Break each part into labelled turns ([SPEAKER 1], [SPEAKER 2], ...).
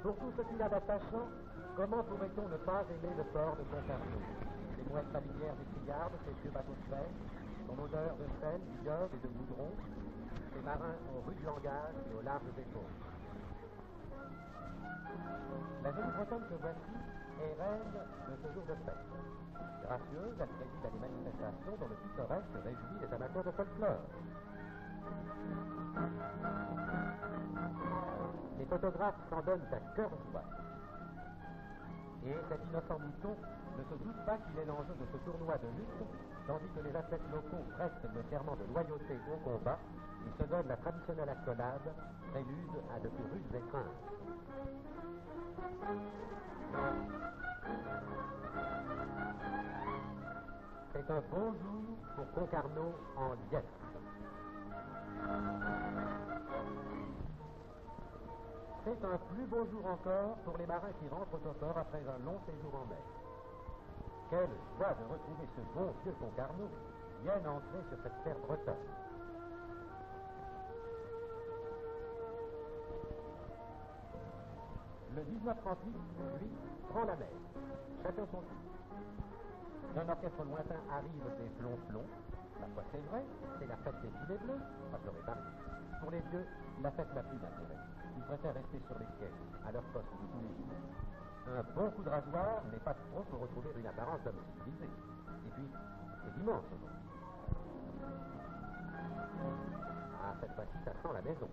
[SPEAKER 1] Pour tout ce qu'il a d'attachant, comment pourrait-on ne pas aimer le port de Concarneau? Les mouettes familières des Triardes, ces vieux bateaux de pêche, son odeur de sel, d'iode et de goudron, ces marins au rude langage et aux larges épaules. La jolie Bretonne que voici est reine de ce jour de fête. Gracieuse, elle préside à des manifestations dont le pittoresque réjouit les amateurs de folklore. Les photographes s'en donnent à cœur joie. Et cet innocent mouton ne se doute pas qu'il est l'enjeu de ce tournoi de lutte, tandis que les athlètes locaux prestent le serment de loyauté au combat et se donnent la traditionnelle accolade, prélude à de plus rudes épreintes. C'est un beau jour pour Concarneau en liesse. C'est un plus beau jour encore pour les marins qui rentrent au port après un long séjour en mer. Quelle joie de retrouver ce bon vieux Concarneau, bien ancré sur cette terre bretonne. Le 1938, lui, prend la mer. Chacun son tour. D'un orchestre lointain arrivent des flonflons. Parfois c'est vrai, c'est la fête des filets bleus. Moi je l'aurais parié. Pour les vieux, la fête n'a plus d'intérêt. Ils préfèrent rester sur les quais, à leur poste de tous les jours. Un bon coup de rasoir n'est pas trop pour retrouver une apparence d'homme civilisé. Et puis, c'est dimanche aujourd'hui. Ah, cette fois-ci, ça sent la maison.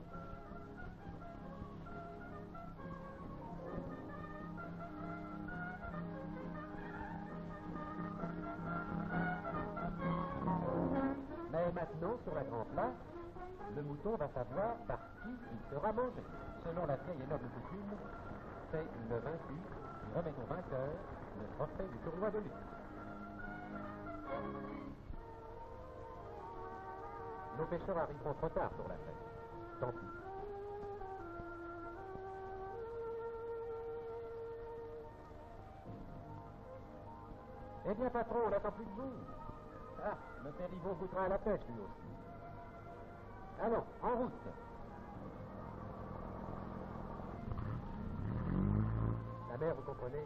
[SPEAKER 1] Mais maintenant, sur la grande place, le mouton va savoir par qui il sera mangé. Selon la vieille et noble coutume, c'est le vaincu qui remet au vainqueur le trophée du tournoi de lutte. Nos pêcheurs arriveront trop tard pour la fête. Tant pis. Eh bien, patron, on n'attend plus de vous. Ah, le périvot goûtera à la pêche, lui aussi. Allons, en route. La mer, vous comprenez,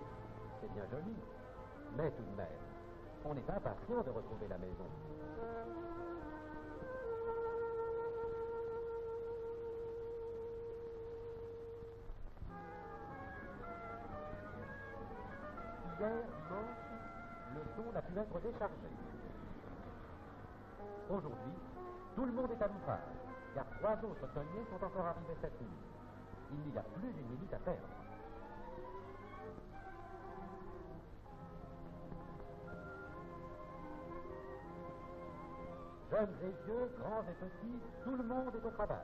[SPEAKER 1] c'est bien joli, mais tout de même, on est impatient de retrouver la maison. Hier, dimanche, le son n'a pu être déchargé. Aujourd'hui, tout le monde est à l'ouvrage, car 3 autres tonniers sont encore arrivés cette nuit. Il n'y a plus d'une minute à perdre. Jeunes et vieux, grands et petits, tout le monde est au travail.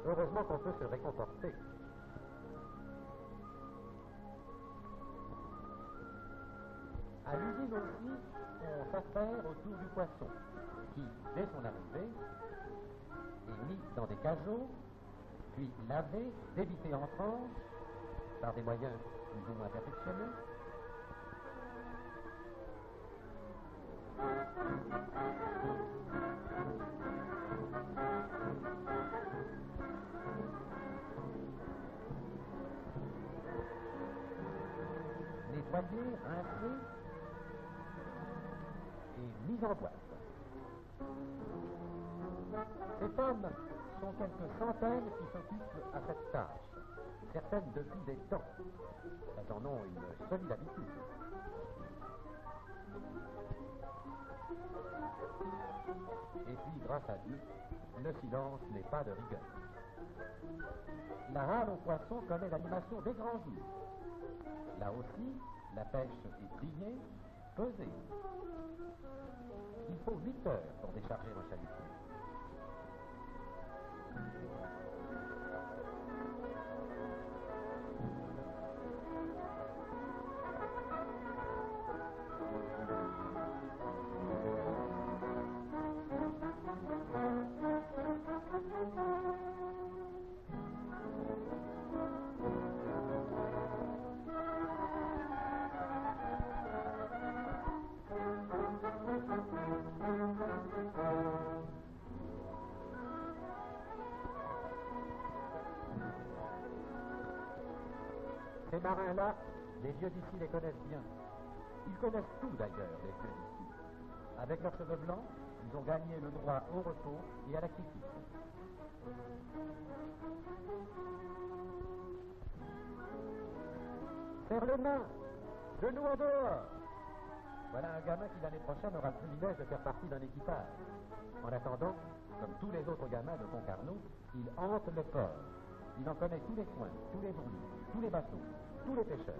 [SPEAKER 1] Heureusement qu'on peut se réconforter. À l'usine aussi, on s'affaire autour du poisson, qui, dès son arrivée, est mis dans des cajots, puis lavé, débité en tranches, par des moyens plus ou moins perfectionnés. Nettoyés, rincés et mis en boîte. Ces femmes sont quelques centaines qui s'occupent à cette tâche, certaines depuis des temps. Elles en ont une solide habitude. Et puis, grâce à Dieu, le silence n'est pas de rigueur. La râle au poisson connaît l'animation des grands jours. Là aussi, la pêche est triée, pesée. Il faut 8 heures pour décharger un chalutier. Ces marins-là, les vieux d'ici les connaissent bien. Ils connaissent tout d'ailleurs, les vieux d'ici. Avec leurs cheveux blancs, ils ont gagné le droit au repos et à la quiétude. Serre les mains, genoux en dehors. Voilà un gamin qui l'année prochaine aura le privilège de faire partie d'un équipage. En attendant, comme tous les autres gamins de Concarneau, il hante le port. Il en connaît tous les coins, tous les bruits, tous les bateaux, tous les pêcheurs.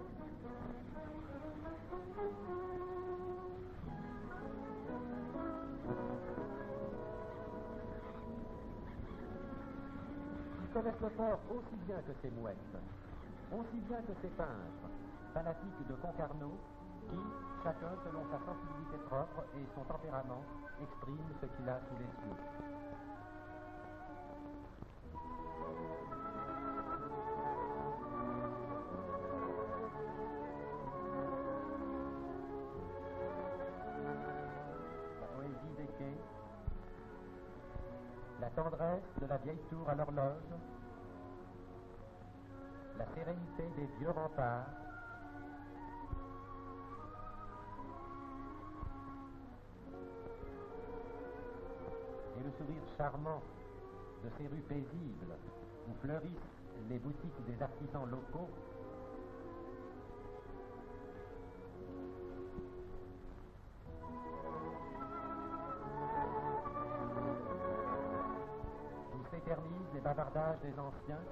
[SPEAKER 1] Ils connaissent le port aussi bien que ces mouettes, aussi bien que ces peintres, fanatiques de Concarneau, qui, chacun selon sa sensibilité propre et son tempérament, exprime ce qu'il a sous les yeux. La poésie des quais, la tendresse de la vieille tour à l'horloge, la sérénité des vieux remparts, et le sourire charmant de ces rues paisibles où fleurissent les boutiques des artisans locaux, où s'éternisent les bavardages des anciens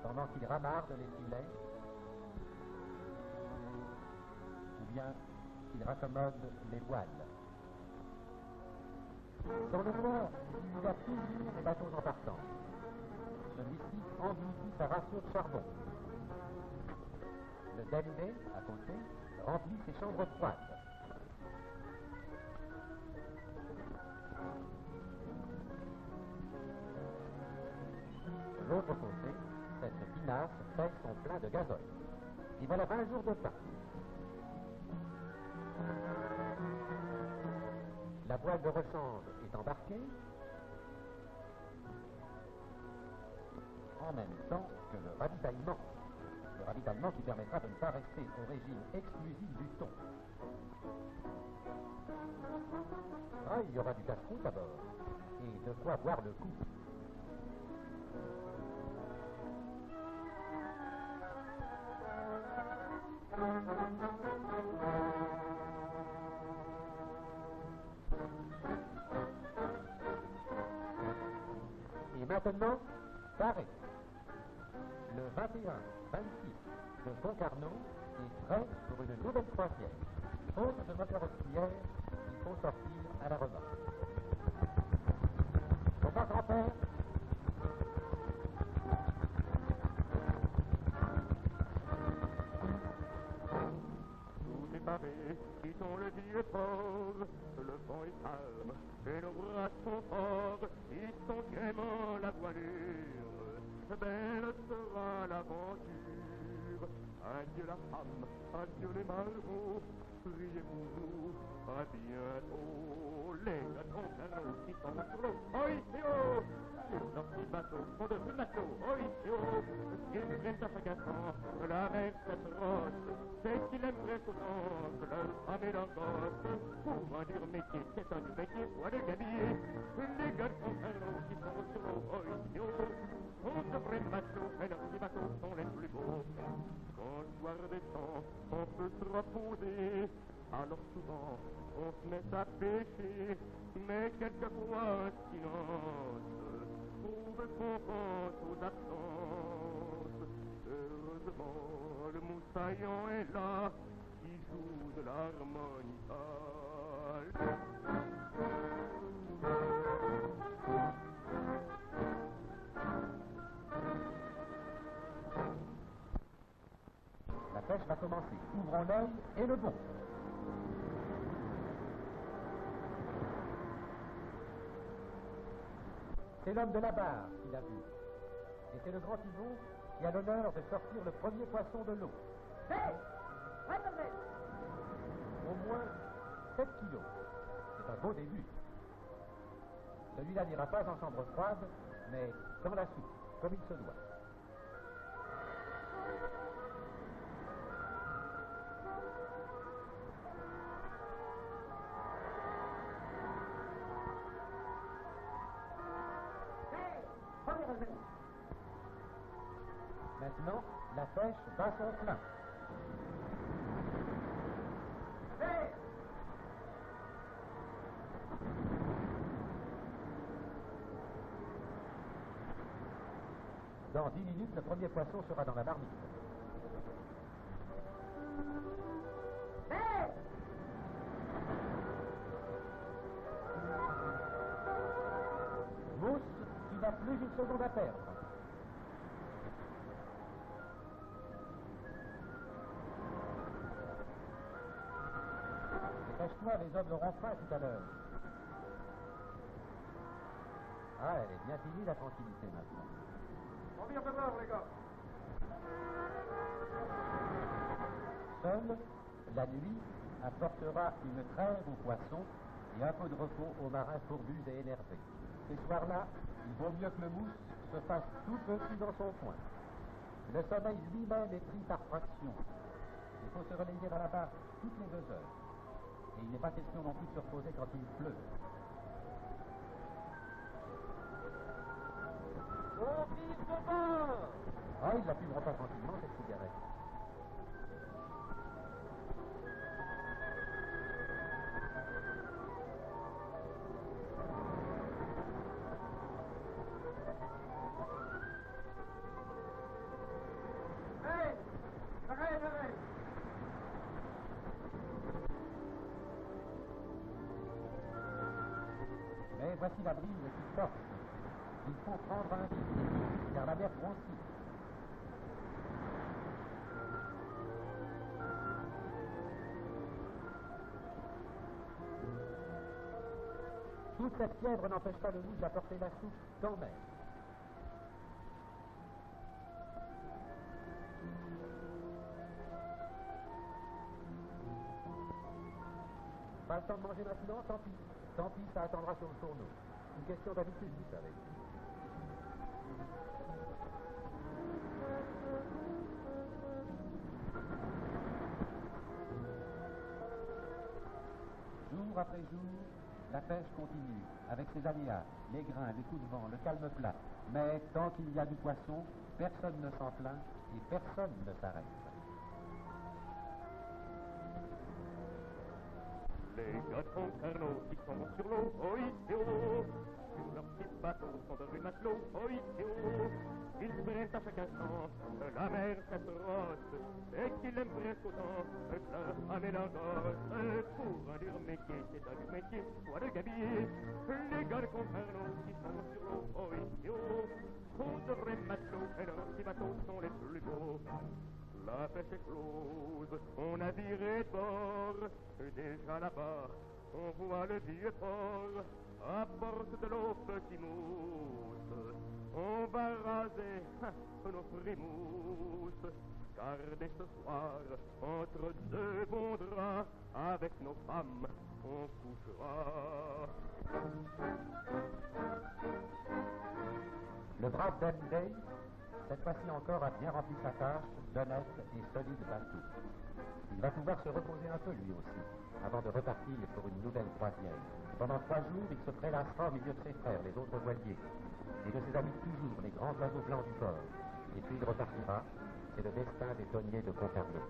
[SPEAKER 1] pendant qu'ils ramardent les filets, ou bien qu'ils raccommodent les voiles. Dans le port, il y a toujours des bateaux en partance. Celui-ci engloutit sa ratio de charbon. Le Delnay, à côté, remplit ses chambres froides. De l'autre côté, cette pinasse fait son plein de gazole. Et voilà 20 jours de pain. La voile de rechange est embarquée en même temps que le ravitaillement. Le ravitaillement qui permettra de ne pas rester au régime exclusif du thon. Ah, il y aura du casse-croûte à bord. Et de quoi boire le coup. Et maintenant, pareil. Le 21-26 de Concarneau est prêt pour une nouvelle croisière. Faute de moteur auxiliaire, il faut sortir à la remorque. Au revoir, grand-père.
[SPEAKER 2] Tout est paré, quittons le vieux port. Le vent est calme et nos bras sont forts. Hissons gaiement la voilure. Belle sera l'aventure. Adieu la femme, adieu les marmots. Priez pour nous, à bientôt. Les gâteaux canaux qui sont trop. Oi, oh! Leurs petits bateaux sont de petits bateaux. Oi, oh! Ils viennent à chaque instant. La mer s'atroce. C'est qu'il aimerait souvent que leur femme et leur gosse. Pour un dur métier, c'est un dur métier, soit de gabier. Les garçons canaux qui sont trop. Oi, oh! Sont de vrais matelots, et leurs petits bateaux sont les plus beaux. Quand le soir descend, on peut se reposer. Alors souvent, on se met à pêcher. Mais quelquefois, un silence prouve qu'on pense aux absences. Heureusement, le moussaillon est là, qui joue de l'harmonica.
[SPEAKER 1] La pêche va commencer. Ouvrons l'œil et le bon. C'est l'homme de la barre qui l'a vu. Et c'est le grand Thibault qui a l'honneur de sortir le premier poisson de l'eau.
[SPEAKER 3] Hey!
[SPEAKER 1] Au moins 7 kilos. C'est un beau début. Celui-là n'ira pas en chambre froide, mais dans la soupe, comme il se doit. Maintenant, la pêche bat son plein. Dans 10 minutes, le premier poisson sera dans la marmite. Mousse, tu n'as plus une seconde à perdre. Dépêche-toi, les hommes auront faim tout à l'heure. Ah, elle est bien finie la tranquillité maintenant.
[SPEAKER 2] On vient de bord, les gars.
[SPEAKER 1] Seule, la nuit apportera une trêve aux poissons et un peu de repos aux marins fourbus et énervés. Ces soirs-là, il vaut mieux que le mousse se fasse tout petit dans son coin. Le sommeil lui-même est pris par fraction. Il faut se relayer à la barre toutes les 2 heures. Et il n'est pas question non plus de se reposer quand il pleut.
[SPEAKER 2] On vise de bord.
[SPEAKER 1] Ah, il la fumera pas tranquillement, cette cigarette.
[SPEAKER 2] Hey, arrête.
[SPEAKER 1] Mais voici la brise qui porte. Il faut prendre un risque, car la mer grossit. Toute cette fièvre n'empêche pas le mousse d'apporter la soupe quand même. Pas le temps de manger maintenant, tant pis. Tant pis, ça attendra sur le fourneau. Une question d'habitude, vous savez. Jour après jour, la pêche continue, avec ses aléas, les grains, les coups de vent, le calme plat. Mais tant qu'il y a du poisson, personne ne s'en plaint et personne ne s'arrête.
[SPEAKER 2] Les gars de Concarneau qui sont sur l'eau, oh ici, oh. Sur leur petit bateau sont devenus matelots, oh ici, oh. Ils prennent à chaque instant la mer s'atroce et qu'ils aiment presque autant que leur âme et leur gosse. Pour un dur métier, c'est un dur métier, soit de gabier. Les gars de Concarneau qui sont sur l'eau, oh ici, oh. Sont de vrais matelots et leurs petits bateaux sont les plus beaux. La pêche est close, on a viré de bord, et déjà là-bas, on voit le vieux port, apporte de l'eau petit mousse, on va raser nos frimousses, car dès ce soir, entre 2 bons draps, avec nos femmes, on couchera.
[SPEAKER 1] Le brave Ben Day, cette fois-ci encore, a bien rempli sa tâche d'honnête et solide bateau. Il va pouvoir se reposer un peu lui aussi, avant de repartir pour une nouvelle croisière. Pendant 3 jours, il se prélassera au milieu de ses frères, les autres voiliers, et de ses amis de toujours, les grands oiseaux blancs du port. Et puis il repartira. C'est le destin des tonniers de Concarneau.